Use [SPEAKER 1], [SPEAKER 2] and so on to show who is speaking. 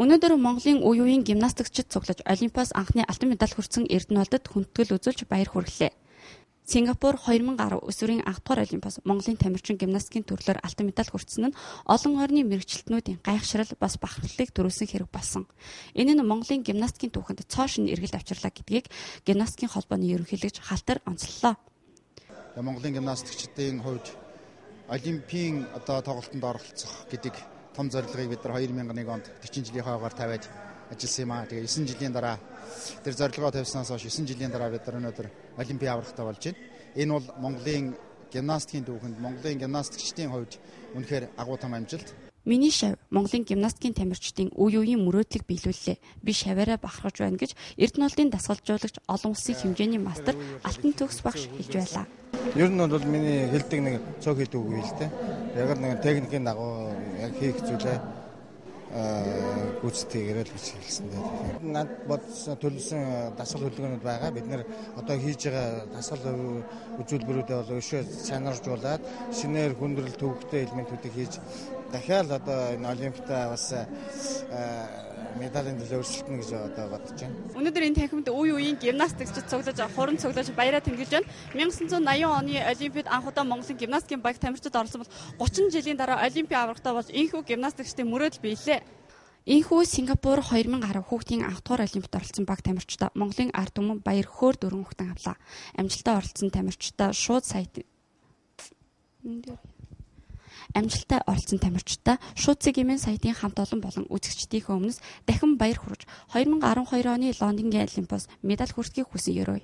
[SPEAKER 1] Өнөөдөр Монголын үе үеийн гимнастикчид цуглаж Олимпиас анхны алтан медаль хүртсэн Эрдэнэболдод хүндэтгэл үзүүлж баяр хүргэлээ. Сингапур 2010 өсвөрийн анх дугаар Олимпиас Монголын тамирчин гимнастикийн төрлөөр алтан медаль хүртсэн нь олон орны мэргэжилтнүүдийн гайхшрал бас бахархлыг төрүүлсэн хэрэг болсон. Энэ нь Монголын гимнастикийн түүхэнд цоо шин эргэлт авчирлаа гэдгийг гимнастикийн холбооны ерөнхийлөгч Халтар онцлолоо.
[SPEAKER 2] Монголын гимнастикчдын хувьд Олимпийн тоглолтод оролцох гэдэг том зорилгыг бид нар 2001 онд 40 жилийн хойгоор тавиад ажилласан юм аа. Тэгээ 9 жилийн дараа тэр зорилгоо тавьснаас хойш 9 жилийн дараа бид нар өнөөдөр Олимпийн аврагтай болж байна. Энэ бол Монголын гимнастикийн түүхэнд Монголын гимнастикчдын хувьд үнэхээр агуу том амжилт.
[SPEAKER 1] Миний шав Монголын гимнастикийн тамирчдын үе үеийн мөрөөдлийг биелүүллээ. Би шаваараа бахархаж байна гэж Эрдэнэболдын дасгалжуулагч олон улсын хэмжээний мастер Алтан Төгс багш хэлж байлаа.
[SPEAKER 3] Ер нь бол миний хэлдэг нэг цог хийдэг үг л дээ. Яг л нэг техникийн дагуу яг хийх зүйлээ гүйцэтгээрээ л хэлсэн дээ. Над бодсон төлөвлөсөн дасгал хөдөлгөөнүүд байгаа. Бид нэр одоо хийж байгаа дасгал үзүүлбэрүүдээ бол өшөө санааржуулаад шинээр хүндрэл төвөгтэй элементүүдийг хийж дахиад одоо энэ Олимпиада бас медалийн төлөө өрсөлдөнө гэж одоо бодож байна.
[SPEAKER 1] Өнөөдөр энэ танхимд үе үеийн гимнастикчид цуглаж, хуран цуглаж баяраа тэмдэглэж байна. 1980 оны Олимпиад анх удаа Монголын гимнастикийн баяр тамирчид оролцсон бол 30 жилийн дараа Олимпийн аврагтай болж энэхүү гимнастикчдын мөрөөдөл биелээ. Энэхүү Сингапур 2010 хүүхдийн анх дугаар Олимпиад оролцсон баг тамирчдаа Монголын ард түмэн баяр хөөр дөрвөн хүүхдэн авлаа. Амжилтаа оролцсон тамирчдаа шууд цэгийн сайтын хамт олон болон үзэгчдийн өмнөөс дахин баяр хүргэж 2012 оны Лондонгийн Олимпиас медаль хүртхийг хүсэн ёрой.